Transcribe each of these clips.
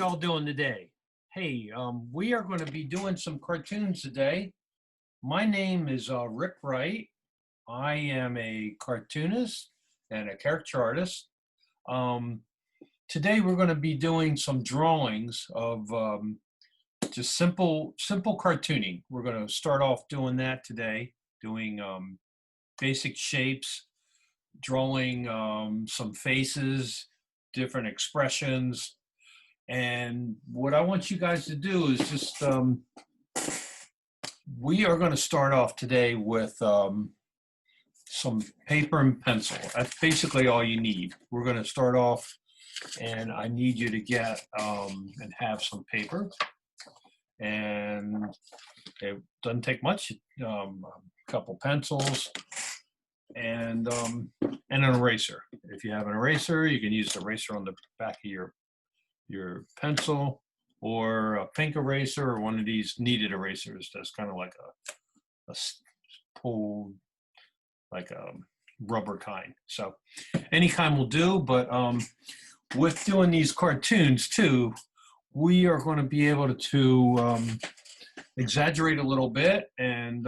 y'all doing today? Hey, we are going to be doing some cartoons today. My name is Rick Wright. I am a cartoonist and a character artist. Um, Today we're going to be doing some drawings of just simple cartooning. We're going to start off doing that today, doing basic shapes, drawing some faces, different expressions. And what I want you guys to do is just, we are going to start off today with some paper and pencil. That's basically all you need. We're going to start off, and I need you to get and have some paper. And it doesn't take much, a couple pencils and an eraser. If you have an eraser, you can use the eraser on the back of your pencil, or a pink eraser, or one of these kneaded erasers that's kind of like a pulled, like a rubber kind. So any kind will do, but with doing these cartoons too, we are going to be able to exaggerate a little bit, and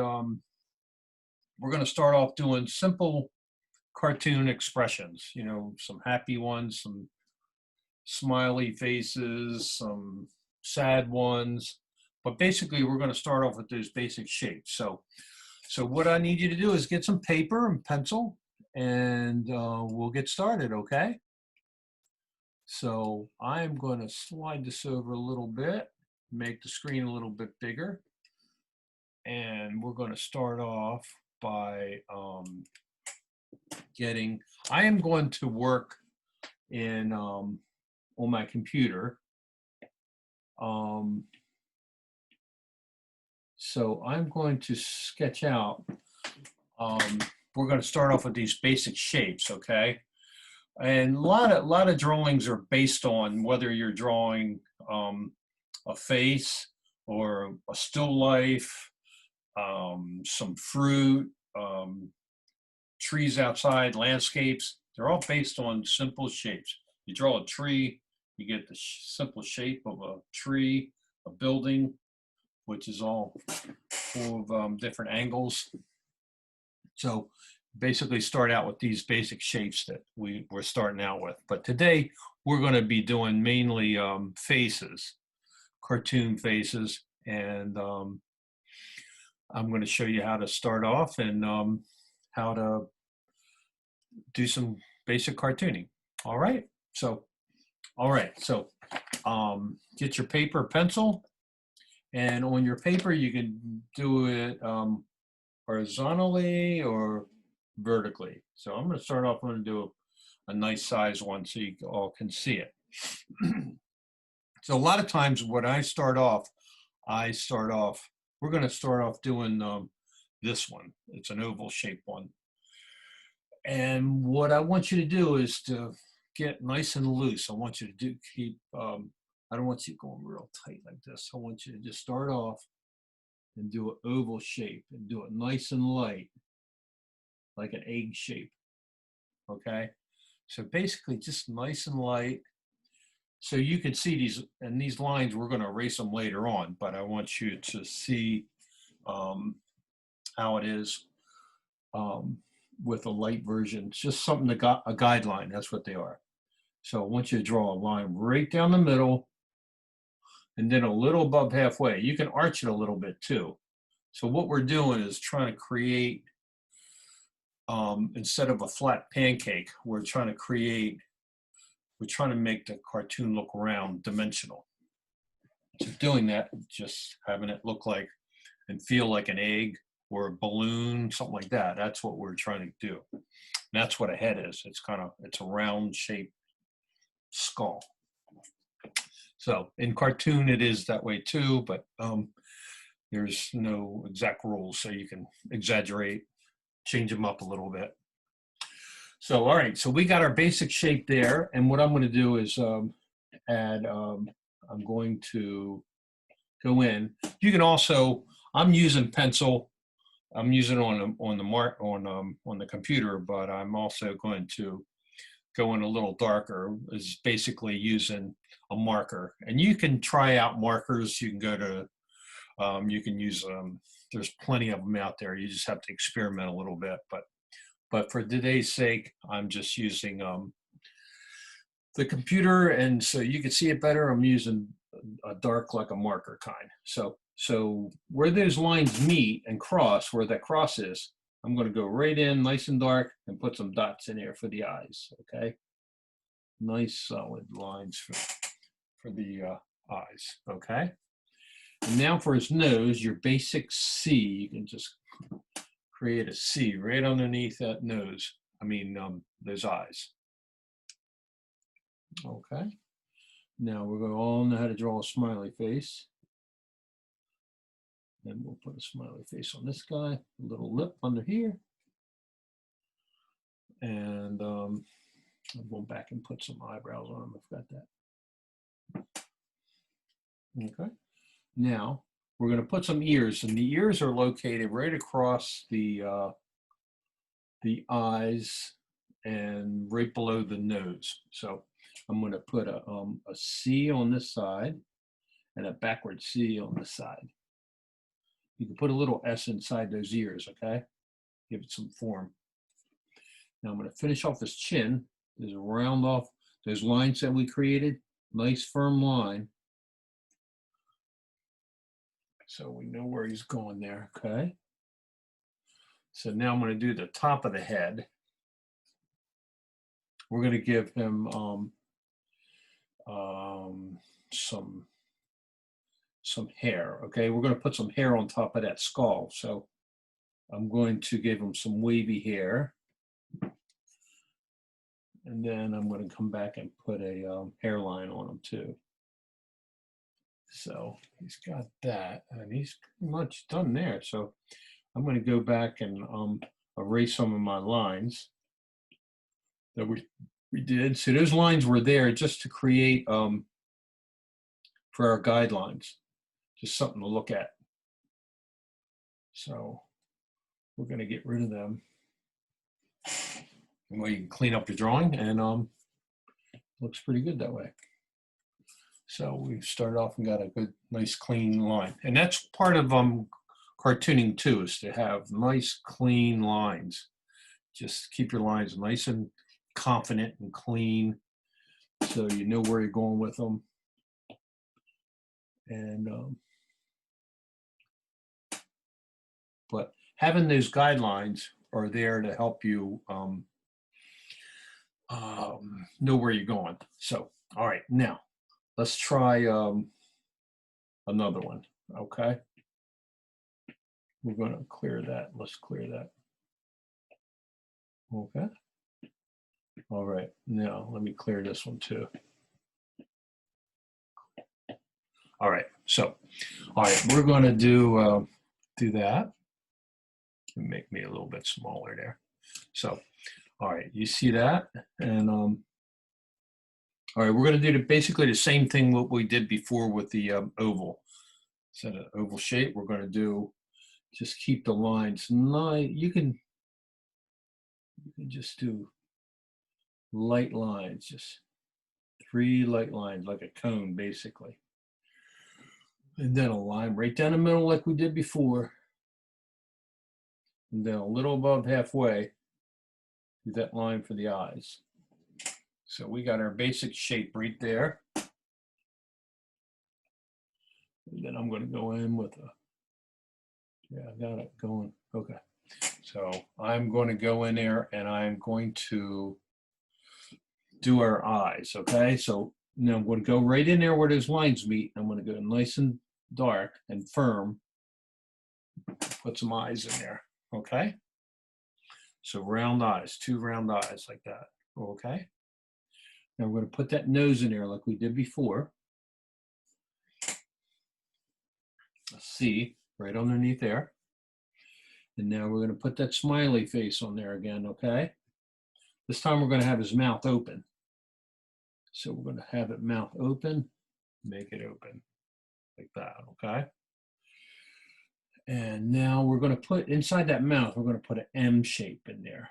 we're going to start off doing simple cartoon expressions, you know, some happy ones, some smiley faces, some sad ones, but basically we're going to start off with those basic shapes. So what I need you to do is get some paper and pencil, and we'll get started, okay? So I'm going to slide this over a little bit, make the screen a little bit bigger, and we're going to start off by I am going to work in on my computer. So I'm going to sketch out, we're going to start off with these basic shapes, okay? And a lot of drawings are based on whether you're drawing a face or a still life, some fruit, trees outside, landscapes. They're all based on simple shapes. You draw a tree, you get the simple shape of a tree, a building, which is all full of different angles. So basically start out with these basic shapes that we're starting out with. But today we're going to be doing mainly faces, cartoon faces, and I'm going to show you how to start off and how to do some basic cartooning. All right. So get your paper, pencil, and on your paper you can do it horizontally or vertically. So I'm going to start off. I'm going to do a nice size one so you all can see it. So a lot of times when I start off, we're going to start off doing this one. It's an oval shaped one. And what I want you to do is to get nice and loose. I want you to keep, I don't want you going real tight like this. I want you to just start off and do an oval shape and do it nice and light, like an egg shape, okay? So basically just nice and light. So you can see these lines, we're gonna erase them later on, but I want you to see how it is with a light version. It's just something that got a guideline, that's what they are. So I want you to draw a line right down the middle and then a little above halfway. You can arch it a little bit too. So what we're doing is trying to create, instead of a flat pancake, we're trying to make the cartoon look round, dimensional. So doing that, just having it look like and feel like an egg or a balloon, something like that. That's what we're trying to do. And that's what a head is. It's a round shaped skull. So in cartoon, it is that way too, but there's no exact rules, so you can exaggerate, change them up a little bit. So, all right, so we got our basic shape there, and what I'm going to do is add, I'm going to go in. You can also, I'm using pencil. I'm using it on the computer, but I'm also going to going a little darker is basically using a marker. And you can try out markers. You can go to, you can use, there's plenty of them out there. You just have to experiment a little bit. But for today's sake, I'm just using the computer, and so you can see it better. I'm using a dark, like a marker kind. So where those lines meet and cross, where that cross is, I'm going to go right in nice and dark and put some dots in there for the eyes. Okay, nice solid lines for the eyes. Okay, and now for his nose, your basic C, you can just create a C right underneath that nose. I mean, those eyes. Okay, now we're going to all know how to draw a smiley face. And we'll put a smiley face on this guy, a little lip under here. And I'll go back and put some eyebrows on him. I've got that. Okay. Now we're going to put some ears, and the ears are located right across the eyes and right below the nose. So I'm going to put a C on this side and a backward C on this side. You can put a little S inside those ears, okay? Give it some form. Now I'm going to finish off his chin. Just round off those lines that we created. Nice firm line. So we know where he's going there, okay? So now I'm going to do the top of the head. We're going to give him some hair, okay? We're going to put some hair on top of that skull. So I'm going to give him some wavy hair. And then I'm going to come back and put a hairline on him too. So he's got that, and he's pretty much done there. So I'm going to go back and erase some of my lines that we did. So those lines were there just to create for our guidelines, just something to look at. So we're going to get rid of them. And we can clean up the drawing, and looks pretty good that way. So we started off and got a good, nice, clean line. And that's part of cartooning too, is to have nice, clean lines. Just keep your lines nice and confident and clean, so you know where you're going with them. And but having those guidelines are there to help you know where you're going. So, all right, now let's try another one. Okay, we're going to clear that. Let's clear that. Okay. All right, now let me clear this one too. All right, so, all right, we're going to do that. Make me a little bit smaller there. So, all right, you see that? And all right, we're going to do basically the same thing what we did before with the oval. So the oval shape, we're going to do, just keep the lines nice. You can just do light lines, just 3 light lines, like a cone, basically. And then a line right down the middle like we did before. And then a little above halfway, do that line for the eyes. So we got our basic shape right there. And then I'm going to go in with a, yeah, I got it going. Okay. So I'm going to go in there and I'm going to do our eyes. Okay. So now I'm going to go right in there where those lines meet. I'm going to go nice and dark and firm. Put some eyes in there. Okay. So round eyes, 2 round eyes like that. Okay. Now we're going to put that nose in there like we did before. A C right underneath there. And now we're going to put that smiley face on there again, okay? This time we're going to have his mouth open. So we're going to have it mouth open, make it open like that, okay? And now we're going to put inside that mouth, we're going to put an M shape in there.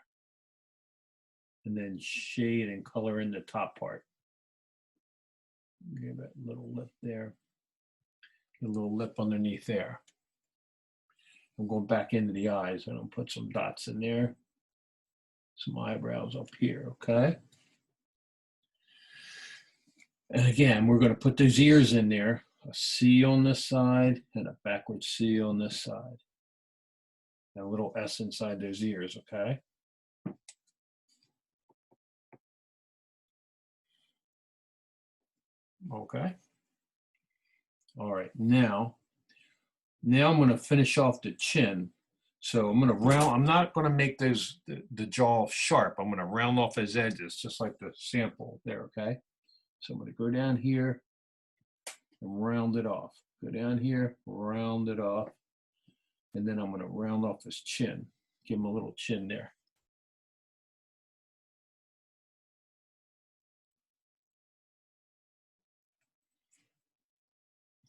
and then shade and color in the top part. Give it a little lip there, a little lip underneath there. I'm going back into the eyes and I'll put some dots in there, some eyebrows up here, okay? And again, we're going to put those ears in there, a C on this side and a backward C on this side. And a little S inside those ears, okay? Okay. All right, now I'm going to finish off the chin. So I'm going to round, I'm not going to make those, the jaw sharp. I'm going to round off his edges, just like the sample there, okay? So I'm going to go down here and round it off. Go down here, round it off. And then I'm going to round off his chin. Give him a little chin there.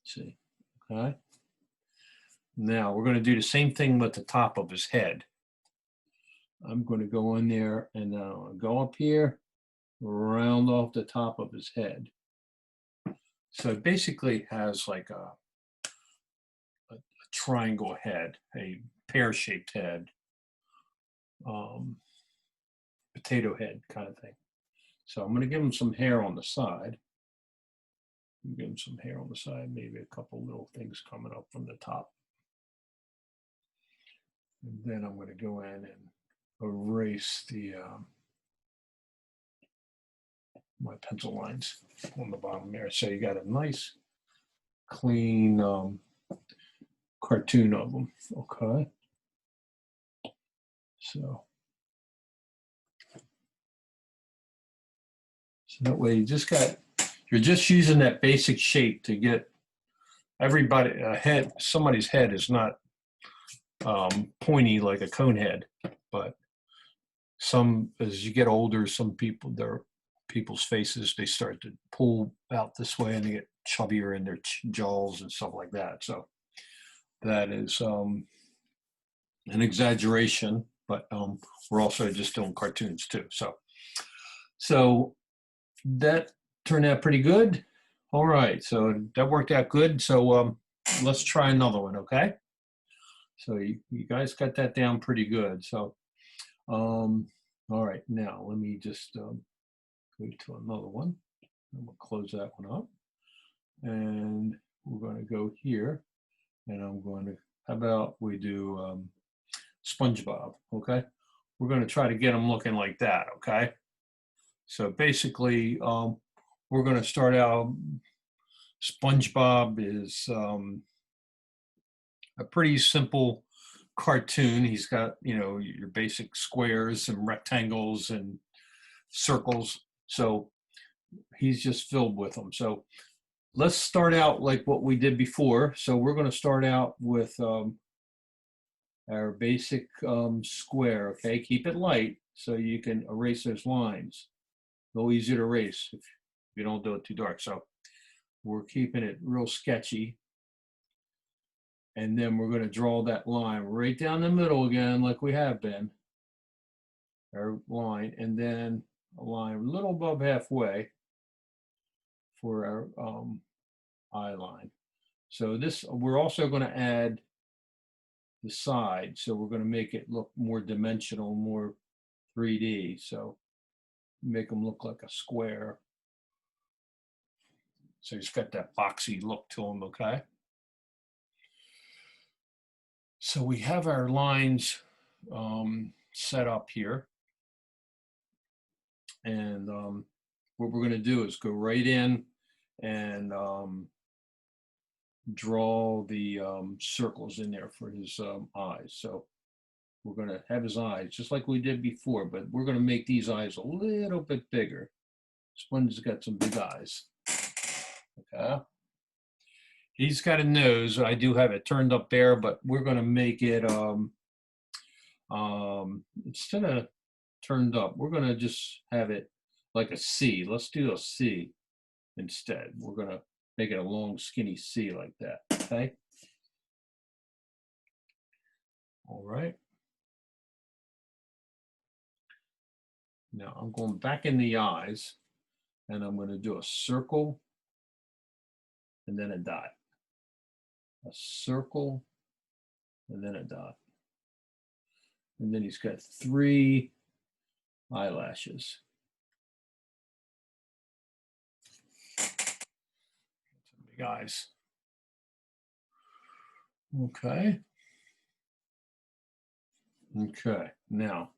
See, okay? Now we're going to do the same thing with the top of his head. I'm going to go in there and go up here, round off the top of his head. So it basically has like a triangle head, a pear-shaped head, potato head kind of thing. So I'm going to give him some hair on the side. Give him some hair on the side, maybe a couple little things coming up from the top. And then I'm going to go in and erase the my pencil lines on the bottom there. So you got a nice, clean cartoon of them. Okay. So that way you're just using that basic shape to get everybody somebody's head is not pointy like a cone head, but as you get older, some people's faces, they start to pull out this way and they get chubbier in their jaws and stuff like that. So that is an exaggeration, but we're also just doing cartoons too. So that turned out pretty good. All right, so that worked out good. So let's try another one, okay? So you guys got that down pretty good. So, all right, now let me just go to another one. And we'll close that one up. And we're going to go here. And I'm going to, how about we do SpongeBob, okay? We're going to try to get them looking like that, okay? So basically, we're going to start out, SpongeBob is a pretty simple cartoon. He's got, your basic squares and rectangles and circles. So he's just filled with them. So let's start out like what we did before. So we're going to start out with our basic square, okay? Keep it light so you can erase those lines. A little easier to erase if you don't do it too dark. So we're keeping it real sketchy. And then we're going to draw that line right down the middle again, like we have been. Our line, and then a line a little above halfway for our eye line. So this, we're also going to add the side. So we're going to make it look more dimensional, more 3D. So make them look like a square. So he's got that boxy look to him, okay? So we have our lines set up here. And what we're going to do is go right in and draw the circles in there for his eyes. So we're going to have his eyes just like we did before, but we're going to make these eyes a little bit bigger. Sponge's got some big eyes. Okay. He's got a nose. I do have it turned up there, but we're going to make it instead of turned up, we're going to just have it like a C. Let's do a C instead. We're going to make it a long, skinny C like that, okay? All right. Now I'm going back in the eyes, and I'm going to do a circle and then a dot. A circle and then a dot. And then he's got 3 eyelashes. Big eyes. Okay. Okay. Now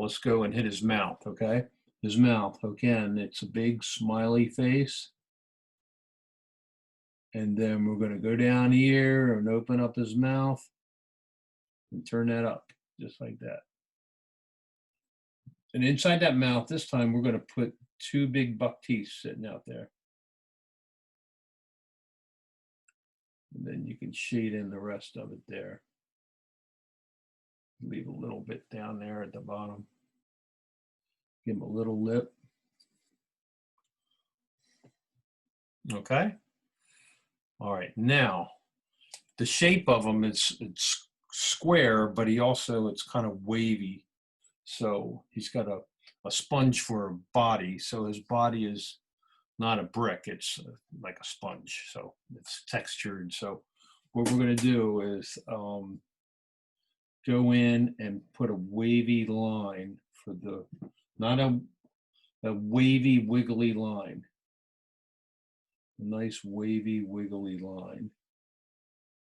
let's go and hit his mouth. Okay. His mouth. Again, it's a big smiley face. And then we're going to go down here and open up his mouth and turn that up just like that. And inside that mouth, this time we're going to put 2 big buck teeth sitting out there. And then you can shade in the rest of it there. Leave a little bit down there at the bottom. Give him a little lip. Okay. All right. Now, the shape of him it's square, but it's kind of wavy. So he's got a sponge for a body. So his body is not a brick. It's like a sponge. So it's textured. So what we're going to do is go in and put a wavy line for the, not a wavy, wiggly line. A nice wavy, wiggly line.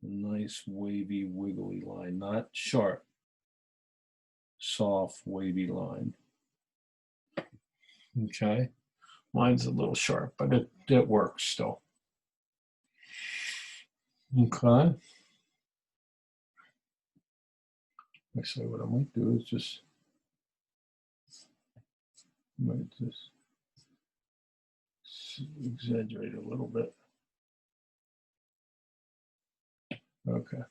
A nice wavy, wiggly line, not sharp. Soft, wavy line. Okay. Mine's a little sharp, but it works still. Okay. Actually, what I might do is just exaggerate a little bit. Okay.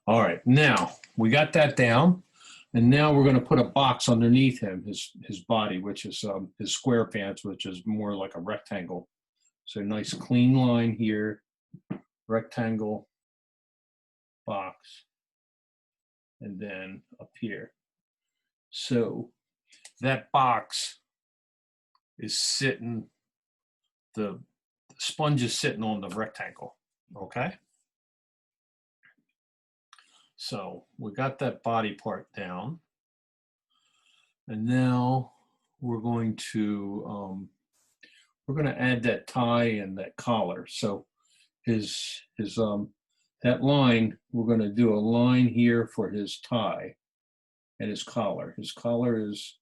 All right, now we got that down, and now we're going to put a box underneath him, his body, which is his square pants, which is more like a rectangle. So nice clean line here, rectangle, box, and then up here. So that box is sitting, the sponge is sitting on the rectangle, okay? So we got that body part down. And now we're going to add that tie and that collar. So that line, we're going to do a line here for his tie and his collar. His collar is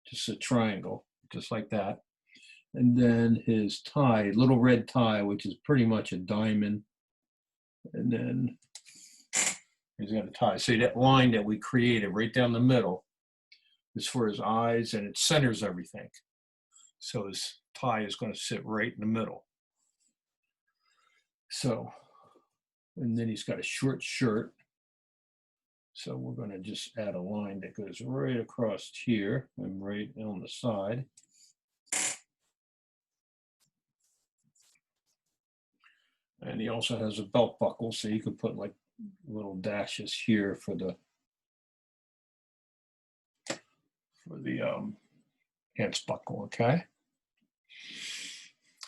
just a triangle, just like that. And then his tie, little red tie, which is pretty much a diamond. And then he's got a tie. See that line that we created right down the middle is for his eyes, and it centers everything. So his tie is going to sit right in the middle. So, and then he's got a short shirt. So we're going to just add a line that goes right across here and right on the side. And he also has a belt buckle, so you could put like little dashes here for the pants buckle, okay?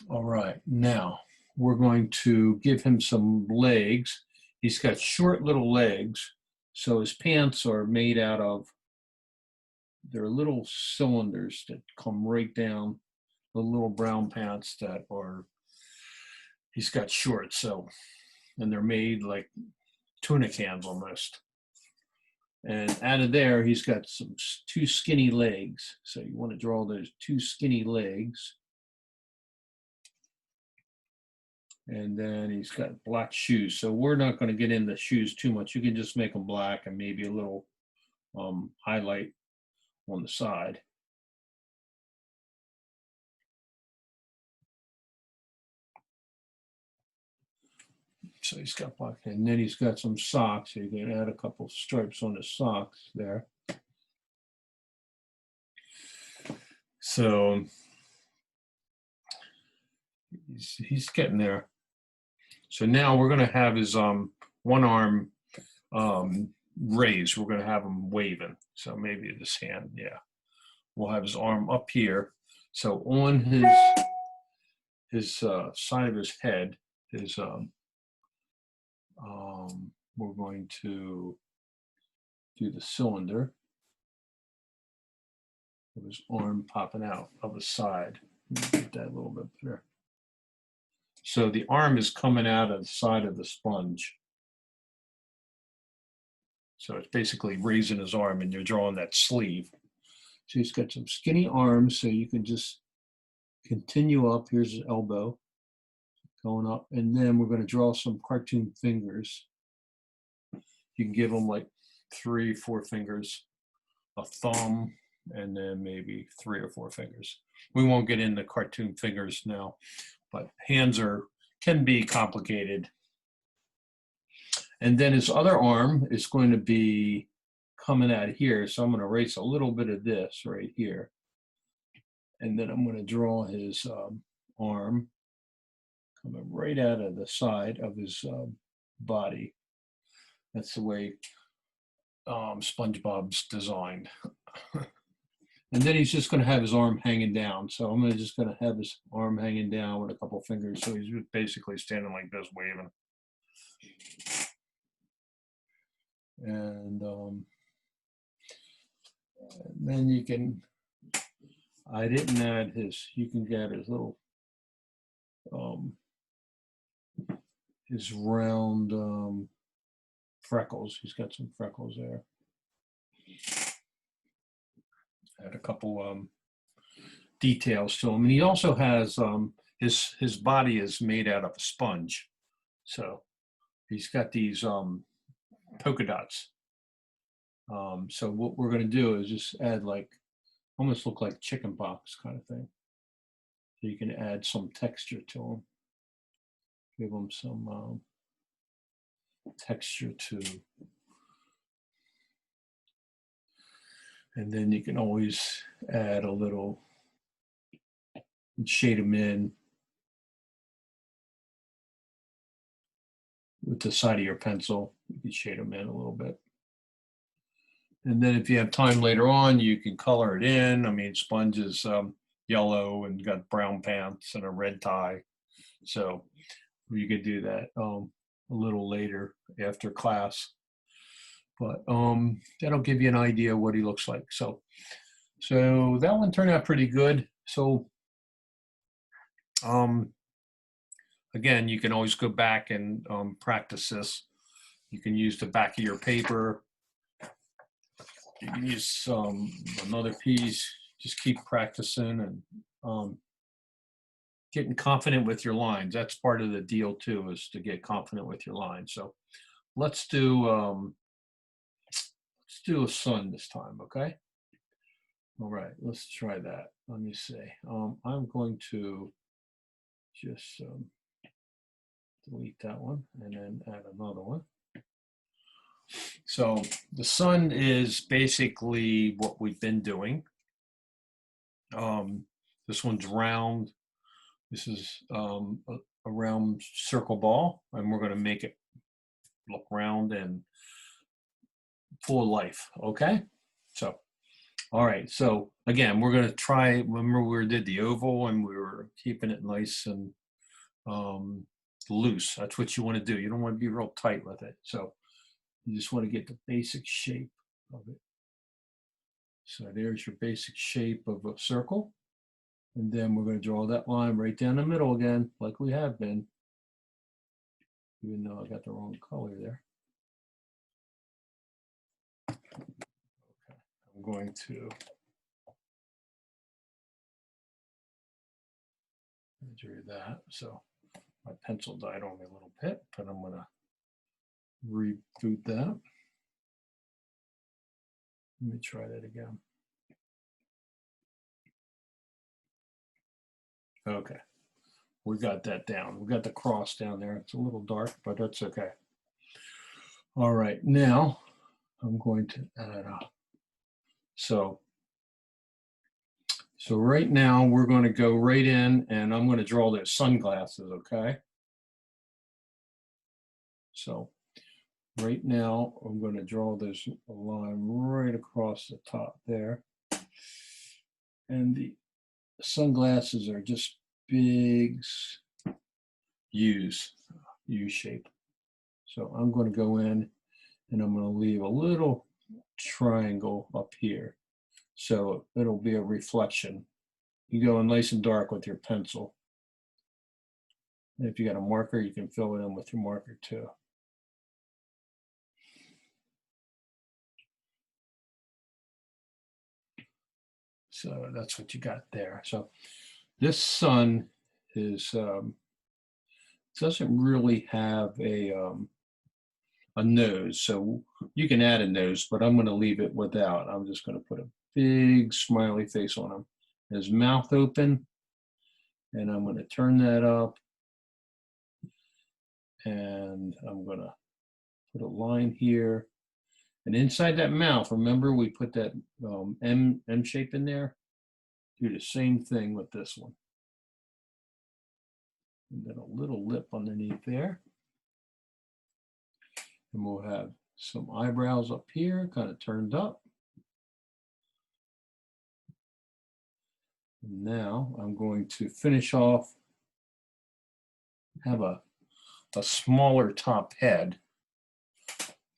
All right, now we're going to give him some legs. He's got short little legs, so his pants are made out of, they're little cylinders that come right down, the little brown pants that are, he's got shorts, so, and they're made like tuna cans almost. And out of there, he's got 2 skinny legs. So you want to draw those 2 skinny legs. And then he's got black shoes. So we're not going to get into shoes too much. You can just make them black and maybe a little highlight on the side. So he's got black, and then he's got some socks. So you can add a couple of stripes on his socks there. So he's getting there. So now we're going to have his one arm raised. We're going to have him waving. So maybe this hand, yeah. We'll have his arm up here. So on his side of his head is we're going to do the cylinder of his arm popping out of the side. Let me get that a little bit better. So the arm is coming out of the side of the sponge. So it's basically raising his arm and you're drawing that sleeve. So he's got some skinny arms, so you can just continue up. Here's his elbow going up, and then we're going to draw some cartoon fingers. You can give them like 3, 4 fingers, a thumb, and then maybe 3 or 4 fingers. We won't get into cartoon fingers now, but hands can be complicated. And then his other arm is going to be coming out here. So I'm going to erase a little bit of this right here. And then I'm going to draw his arm coming right out of the side of his body. That's the way SpongeBob's designed. And then he's just going to have his arm hanging down. So I'm just going to have his arm hanging down with a couple fingers. So he's basically standing like this, waving. And then you can, I didn't add you can get his little, his round freckles. He's got some freckles there. Add a couple details to him. And he also has, his body is made out of a sponge. So he's got these polka dots. So what we're going to do is just add like, almost look like chicken pox kind of thing. So you can add some texture to them. Give them some texture too. And then you can always add a little, shade them in with the side of your pencil. You can shade them in a little bit. And then if you have time later on, you can color it in. I mean, Sponge is yellow and got brown pants and a red tie. So you could do that a little later after class. But that'll give you an idea what he looks like. So that one turned out pretty good. So again, you can always go back and practice this. You can use the back of your paper. You can use another piece. Just keep practicing and getting confident with your lines. That's part of the deal too, is to get confident with your lines. So let's do a sun this time, okay? All right, let's try that. Let me see. I'm going to just delete that one and then add another one. So the sun is basically what we've been doing. This one's round. This is a round circle ball, and we're going to make it look round and full of life, okay? So, all right, so again, we're going to try, remember we did the oval and we were keeping it nice and loose. That's what you want to do. You don't want to be real tight with it. So you just want to get the basic shape of it. So there's your basic shape of a circle. And then we're going to draw that line right down the middle again, like we have been. Even though I got the wrong color there. Okay, I'm going to do that. So my pencil died on me a little bit, but I'm going to reboot that. Let me try that again. Okay, we got that down. We got the cross down there. It's a little dark, but that's okay. All right, now I'm going to add up. So right now we're going to go right in and I'm going to draw those sunglasses, okay? So right now, I'm going to draw this line right across the top there. And the sunglasses are just big U's, U shape. So I'm going to go in and I'm going to leave a little triangle up here. So it'll be a reflection. You go in nice and dark with your pencil. And if you got a marker, you can fill it in with your marker too. So that's what you got there. So this sun is doesn't really have a nose, so you can add a nose, but I'm going to leave it without. I'm just going to put a big smiley face on him. His mouth open, and I'm going to turn that up, and I'm going to put a line here. And inside that mouth, remember we put that M shape in there? Do the same thing with this one. And then a little lip underneath there. And we'll have some eyebrows up here, kind of turned up. And now I'm going to finish off, have a smaller top head,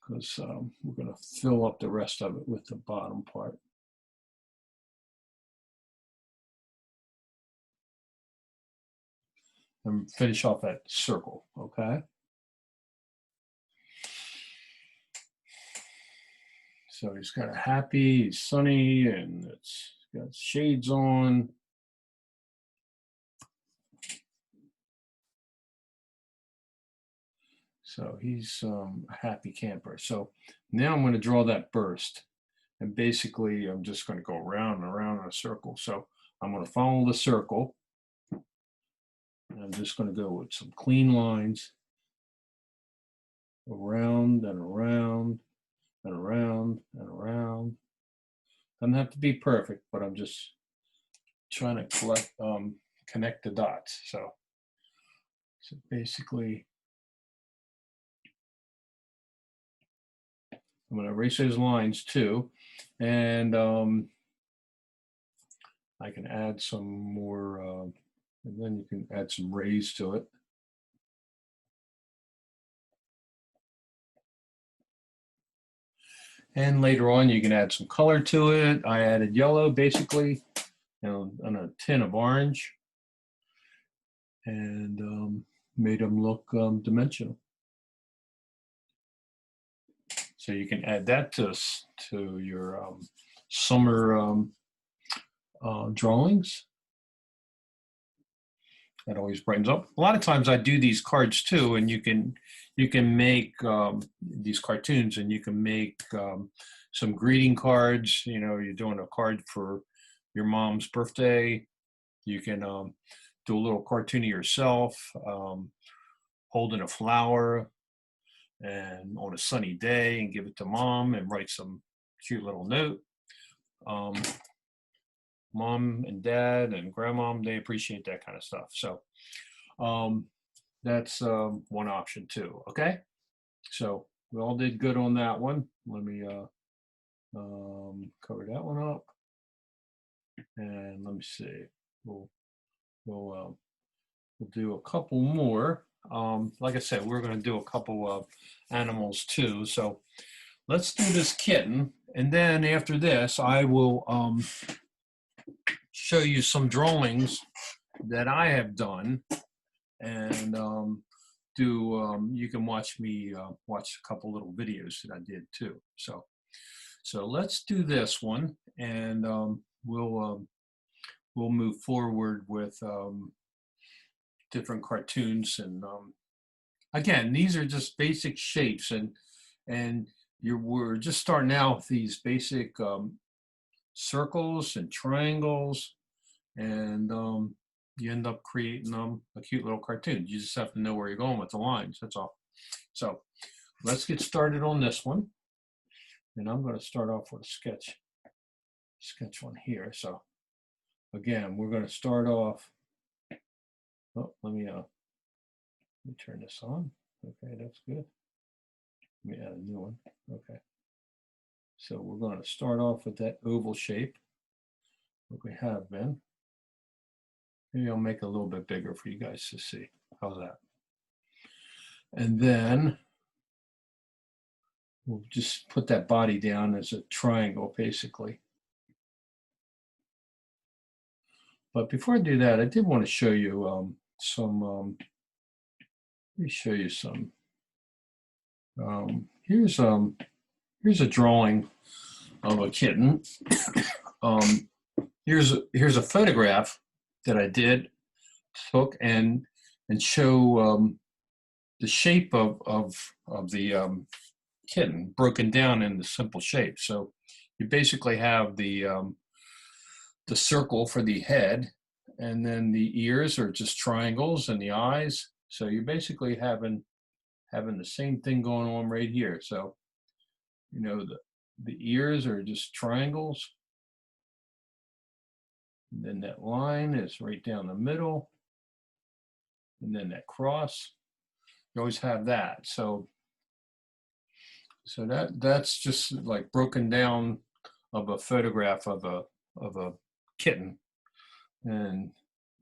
because we're going to fill up the rest of it with the bottom part. And finish off that circle, okay? So he's kind of happy, he's sunny, and it's got shades on. So he's a happy camper. So now I'm going to draw that burst. And basically, I'm just going to go around and around in a circle. So I'm going to follow the circle. And I'm just going to go with some clean lines around and around and around and around. Doesn't have to be perfect, but I'm just trying to connect the dots. So basically, I'm going to erase those lines too. And I can add some more, and then you can add some rays to it. And later on, you can add some color to it. I added yellow, basically, on a tin of orange, and made them look dimensional. So you can add that to your summer drawings. That always brightens up. A lot of times I do these cards too, and you can make these cartoons, and you can make some greeting cards. You know, you're doing a card for your mom's birthday. You can do a little cartoon of yourself holding a flower and on a sunny day, and give it to mom and write some cute little note. Mom and dad and grandmom, they appreciate that kind of stuff. So that's one option too. Okay, so we all did good on that one. Let me cover that one up, and let me see. We'll do a couple more. Like I said, we're going to do a couple of animals too. So let's do this kitten, and then after this, I will show you some drawings that I have done, and you can watch me watch a couple little videos that I did too. So let's do this one, and we'll move forward with different cartoons. And again, these are just basic shapes, and we're just starting out with these basic circles and triangles, and you end up creating a cute little cartoon. You just have to know where you're going with the lines, that's all. So let's get started on this one. And I'm going to start off with a sketch one here. So again, we're going to start off, let me turn this on. Okay, that's good. Let me add a new one. Okay. So we're going to start off with that oval shape, like we have been. Maybe I'll make it a little bit bigger for you guys to see. How's that? And then we'll just put that body down as a triangle, basically. But before I do that, I did want to show you some, let me show you some. Here's a drawing of a kitten. Here's a photograph that I took and show the shape of the kitten broken down into simple shapes. So you basically have the circle for the head, and then the ears are just triangles, and the eyes. So you're basically having the same thing going on right here. So you know the ears are just triangles. And then that line is right down the middle. And then that cross. You always have that. So that's just like broken down of a photograph of a kitten. And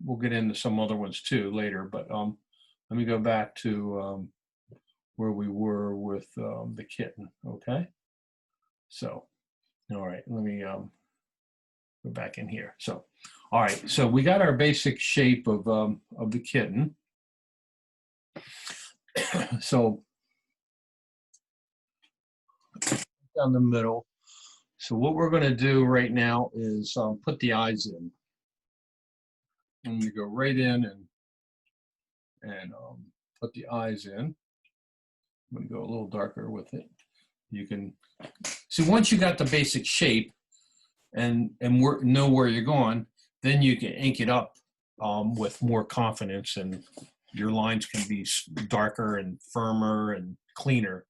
we'll get into some other ones too later. But let me go back to where we were with the kitten. Okay. So, all right, let me go back in here. So, all right, so we got our basic shape of the kitten. So down the middle. So what we're going to do right now is put the eyes in. I'm going to go right in and put the eyes in. I'm going to go a little darker with it. You can see once you got the basic shape and know where you're going, then you can ink it up with more confidence, and your lines can be darker and firmer and cleaner.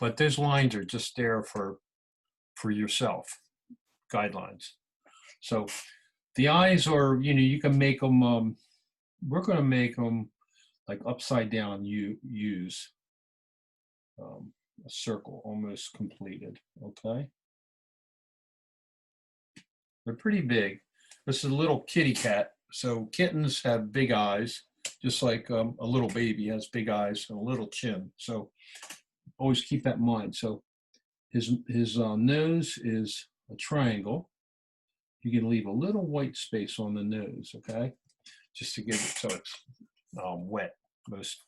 But those lines are just there for yourself, guidelines. So the eyes are, you can make them, we're going to make them like upside down U's, a circle almost completed, okay? They're pretty big. This is a little kitty cat. So kittens have big eyes, just like a little baby has big eyes and a little chin. So always keep that in mind. So his nose is a triangle. You can leave a little white space on the nose, okay? Just to give it so it's wet. Most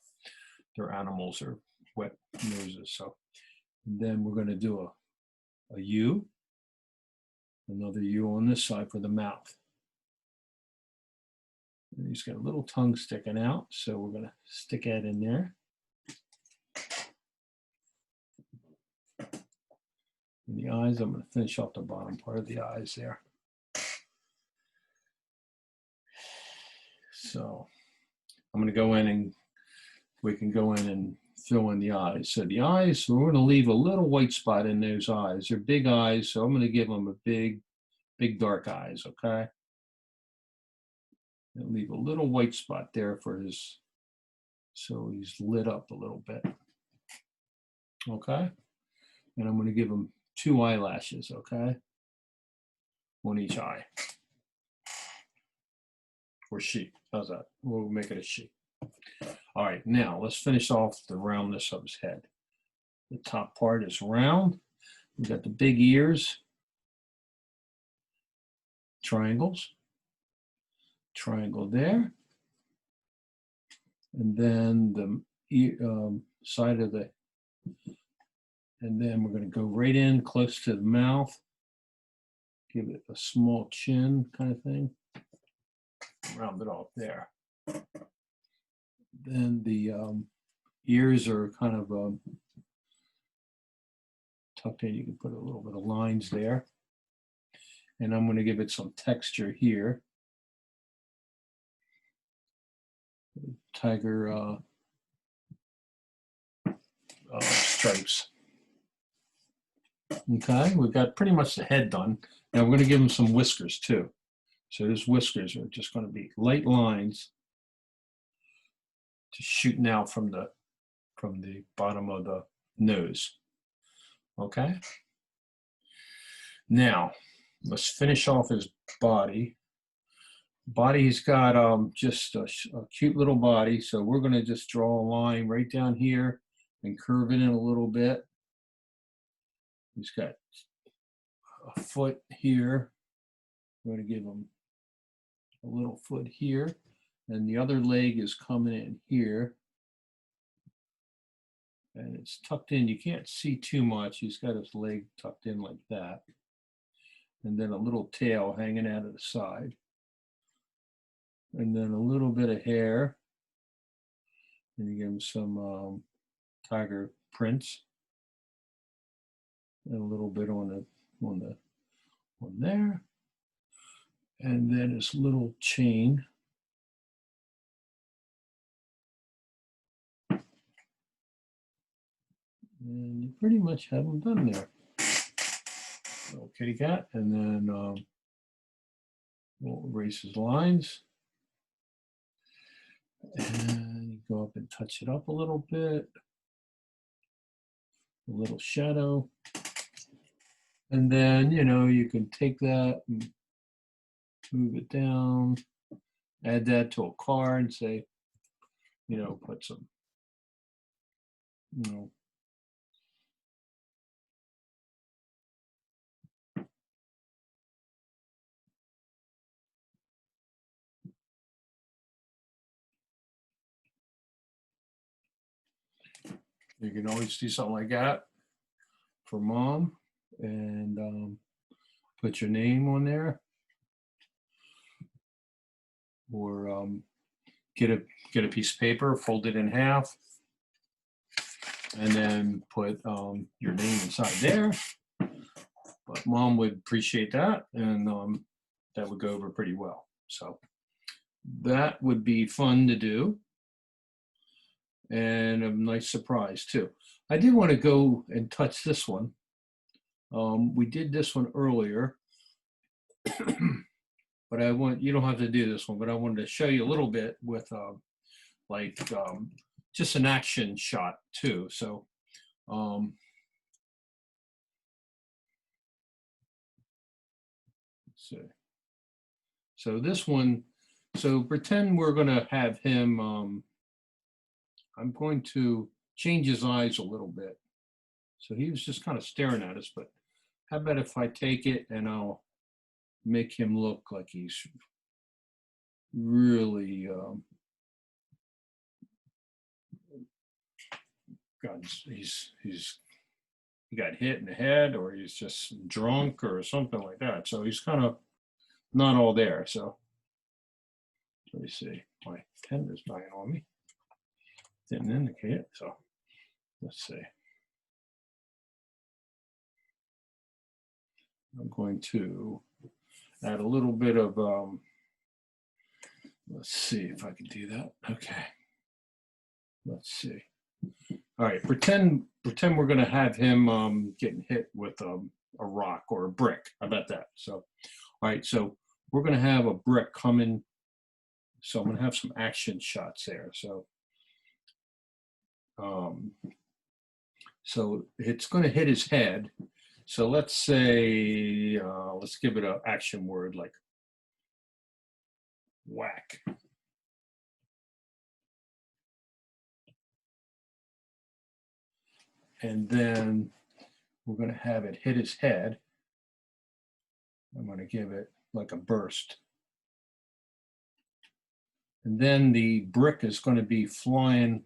their animals are wet noses. So and then we're going to do a U. Another U on this side for the mouth. And he's got a little tongue sticking out, so we're going to stick that in there. And the eyes, I'm going to finish off the bottom part of the eyes there. So I'm going to go in and we can go in and fill in the eyes. So the eyes, we're going to leave a little white spot in those eyes. They're big eyes, so I'm going to give them a big dark eyes, okay? And leave a little white spot there for his, so he's lit up a little bit, okay? And I'm going to give him 2 eyelashes, okay? On each eye. Or she, how's that? We'll make it a she. All right, now let's finish off the roundness of his head. The top part is round. We got the big ears, triangles, triangle there, and then the side of the, and then we're going to go right in close to the mouth, give it a small chin kind of thing, round it off there. Then the ears are kind of tucked in. You can put a little bit of lines there. And I'm going to give it some texture here. Tiger stripes. Okay, we've got pretty much the head done. Now we're going to give him some whiskers too. So those whiskers are just going to be light lines just shooting out from the bottom of the nose. Okay. Now, let's finish off his body. Body's got just a cute little body, so we're going to just draw a line right down here and curve it in a little bit. He's got a foot here. I'm going to give him a little foot here, and the other leg is coming in here. And it's tucked in. You can't see too much. He's got his leg tucked in like that. And then a little tail hanging out of the side. And then a little bit of hair. And you give him some tiger prints. And a little bit on there. And then his little chain. And you pretty much have them done there. Little kitty cat, and then we'll erase his lines. And you go up and touch it up a little bit. A little shadow. And then, you know, you can take that and move it down, add that to a card and say, you know, put some, you know, you can always do something like that for mom and put your name on there, or get a piece of paper, fold it in half, and then put your name inside there. But mom would appreciate that, and that would go over pretty well. So that would be fun to do, and a nice surprise too. I did want to go and touch this one. We did this one earlier, but you don't have to do this one, but I wanted to show you a little bit with just an action shot too. So so this one, so pretend we're going to have him, I'm going to change his eyes a little bit. So he was just kind of staring at us, but how about if I take it and I'll make him look like he's really he got hit in the head, or he's just drunk or something like that. So he's kind of not all there. So let me see. My pen is dying on me. Didn't indicate it. So let's see. I'm going to add a little bit of, let's see if I can do that. Okay. Let's see. All right, pretend we're going to have him getting hit with a rock or a brick. How about that? So, all right, so we're going to have a brick coming. So I'm going to have some action shots there. So, so it's going to hit his head. So let's say, let's give it an action word like whack. And then we're going to have it hit his head. I'm going to give it like a burst. And then the brick is going to be flying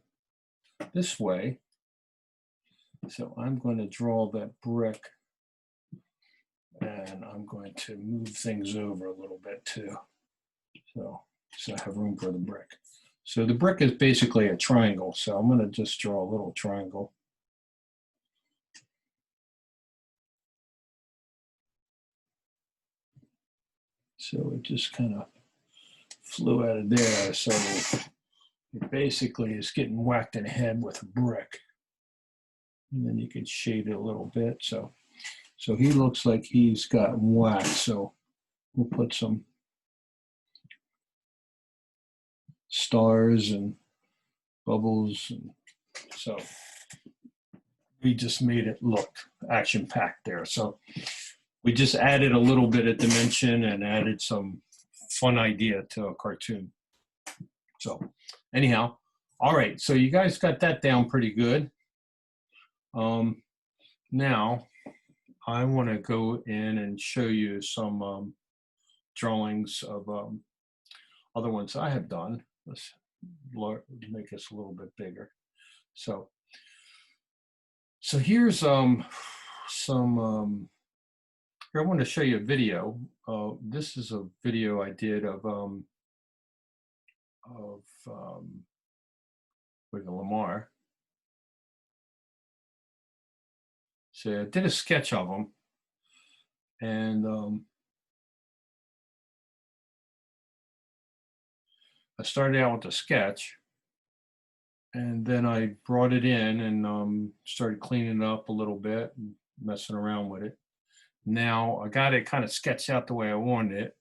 this way. So I'm going to draw that brick, and I'm going to move things over a little bit too. So I have room for the brick. So the brick is basically a triangle. So I'm going to just draw a little triangle. So it just kind of flew out of there. So it basically is getting whacked in the head with a brick. And then you can shade it a little bit. So he looks like he's gotten whacked. So we'll put some stars and bubbles. And so we just made it look action-packed there. So we just added a little bit of dimension and added some fun idea to a cartoon. So anyhow, all right, so you guys got that down pretty good. Now I want to go in and show you some drawings of other ones I have done. Let's make this a little bit bigger. So here's some here I want to show you a video. This is a video I did of with Lamar. So I did a sketch of him, and I started out with the sketch, and then I brought it in and started cleaning it up a little bit and messing around with it. Now I got it kind of sketched out the way I wanted it,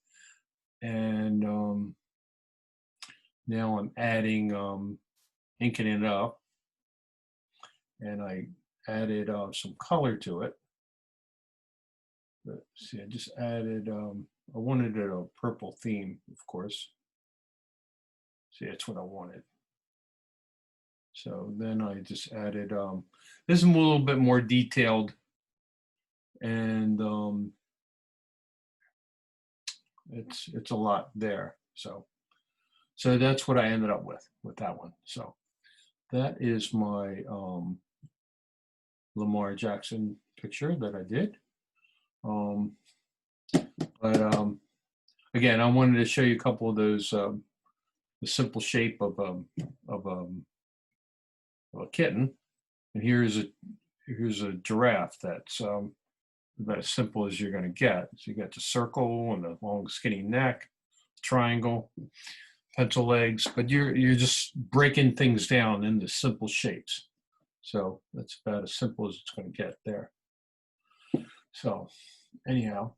and now I'm adding inking it up, and I added some color to it. But see, I just added, I wanted it a purple theme, of course. See, that's what I wanted. So then I just added, this is a little bit more detailed, and it's a lot there. So that's what I ended up with that one. So that is my Lamar Jackson picture that I did. But again, I wanted to show you a couple of those, the simple shape of a kitten. And here's a giraffe that's about as simple as you're going to get. So you got the circle and the long skinny neck, triangle, pencil legs, but you're just breaking things down into simple shapes. So that's about as simple as it's going to get there. So anyhow,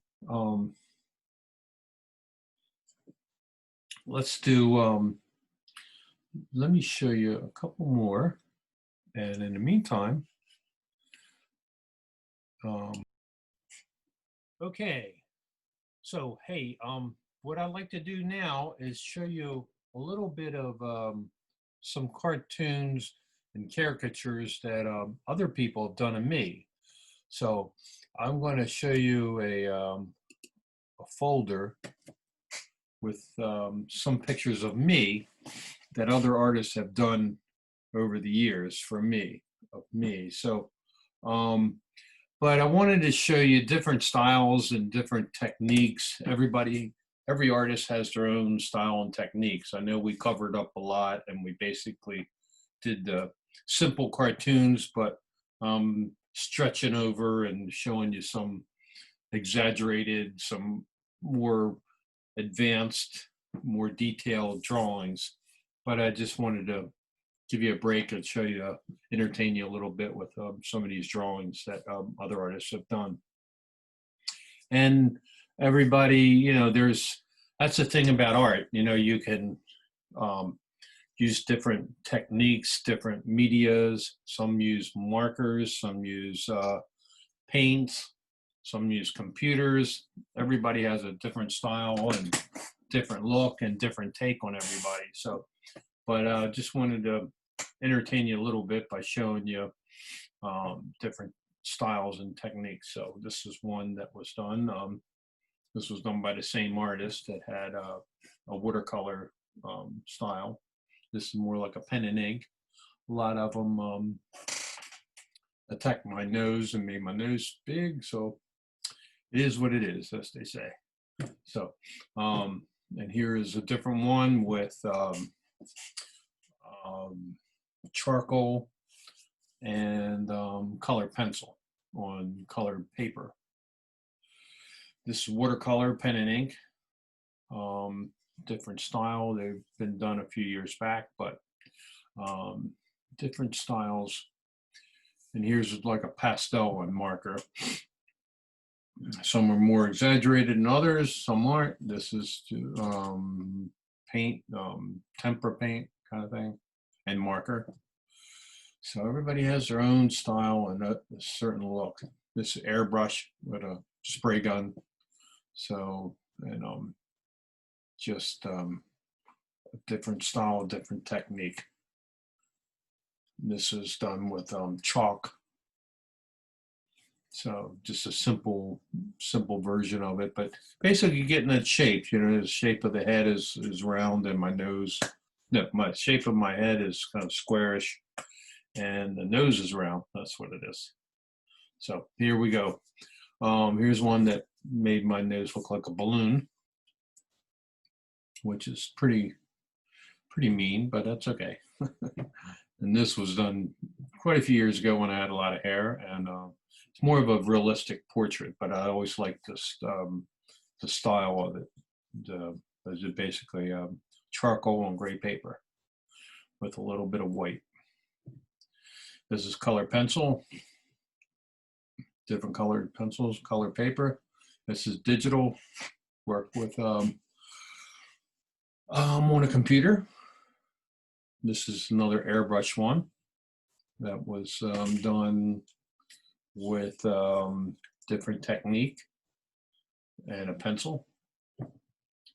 let's do, let me show you a couple more. And in the meantime, okay, so hey, what I'd like to do now is show you a little bit of some cartoons and caricatures that other people have done of me. So I'm going to show you a folder with some pictures of me that other artists have done over the years for me, of me. So, but I wanted to show you different styles and different techniques. Every artist has their own style and techniques. I know we covered up a lot and we basically did the simple cartoons, but stretching over and showing you some exaggerated, some more advanced, more detailed drawings. But I just wanted to give you a break and show you, entertain you a little bit with some of these drawings that other artists have done. And everybody, you know, that's the thing about art. You know, you can use different techniques, different medias. Some use markers, some use paints, some use computers. Everybody has a different style and different look and different take on everybody. So, but just wanted to entertain you a little bit by showing you different styles and techniques. So this is one that was done. This was done by the same artist that had a watercolor style. This is more like a pen and ink. A lot of them attacked my nose and made my nose big. So it is what it is, as they say. So, and here is a different one with charcoal and colored pencil on colored paper. This is watercolor, pen and ink. Different style. They've been done a few years back, but different styles. And here's like a pastel one marker. Some are more exaggerated than others, some aren't. This is paint, tempera paint kind of thing, and marker. So everybody has their own style and a certain look. This airbrush with a spray gun. So, and just a different style, different technique. This is done with chalk. So just a simple version of it, but basically getting that shape. The shape of the head is round, and my nose, no, my shape of my head is kind of squarish, and the nose is round. That's what it is. So here we go. Here's one that made my nose look like a balloon, which is pretty mean, but that's okay. And this was done quite a few years ago when I had a lot of hair, and it's more of a realistic portrait, but I always liked this, the style of it. Is it basically charcoal on gray paper with a little bit of white. This is color pencil, different colored pencils, color paper. This is digital, work with on a computer. This is another airbrush one that was done with different technique and a pencil.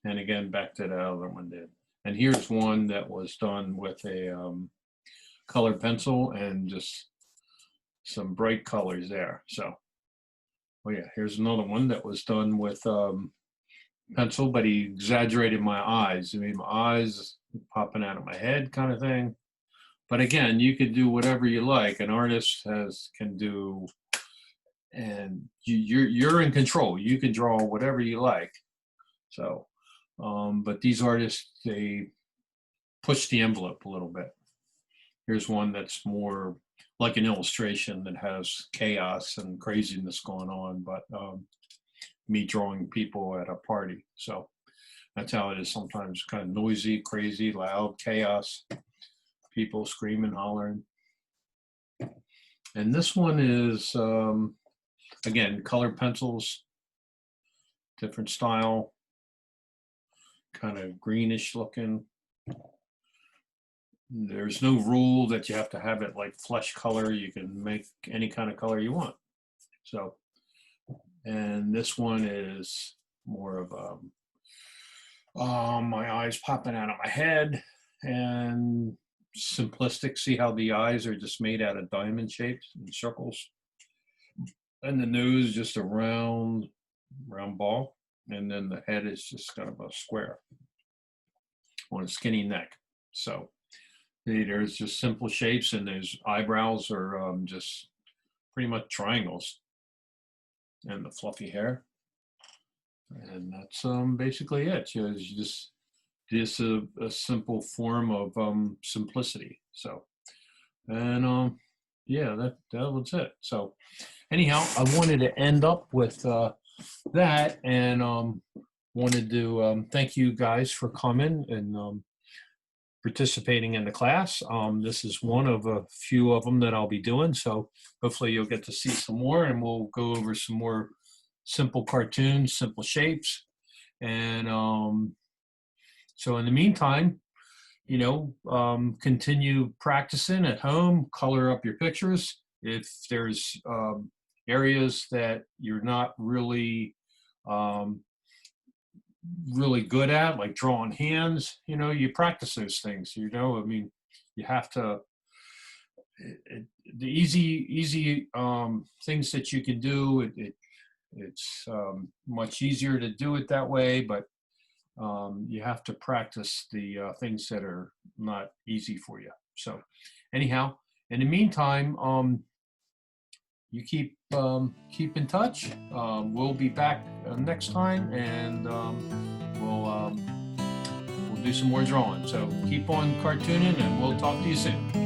And again, back to the other one did. And here's one that was done with a colored pencil and just some bright colors there. So, oh yeah, here's another one that was done with pencil, but he exaggerated my eyes. I mean, my eyes popping out of my head kind of thing. But again, you could do whatever you like. An artist can do, and you're in control. You can draw whatever you like. So, but these artists, they push the envelope a little bit. Here's one that's more like an illustration that has chaos and craziness going on, but me drawing people at a party. So that's how it is sometimes, kind of noisy, crazy, loud, chaos, people screaming, hollering. And this one is, again, colored pencils, different style, kind of greenish looking. There's no rule that you have to have it like flesh color. You can make any kind of color you want. So, and this one is more of my eyes popping out of my head and simplistic. See how the eyes are just made out of diamond shapes and circles, and the nose just a round ball, and then the head is just kind of a square on a skinny neck. So there's just simple shapes, and those eyebrows are just pretty much triangles, and the fluffy hair. And that's basically it. Just a simple form of simplicity. So, and yeah, that was it. So anyhow, I wanted to end up with that, and wanted to thank you guys for coming and participating in the class. This is one of a few of them that I'll be doing. So hopefully you'll get to see some more, and we'll go over some more simple cartoons, simple shapes. And so in the meantime, continue practicing at home, color up your pictures. If there's areas that you're not really good at, like drawing hands, you practice those things, I mean, you have to, the easy things that you can do, it's much easier to do it that way, but you have to practice the things that are not easy for you. So anyhow, in the meantime, you keep in touch. We'll be back next time, and we'll do some more drawing. So keep on cartooning, and we'll talk to you soon.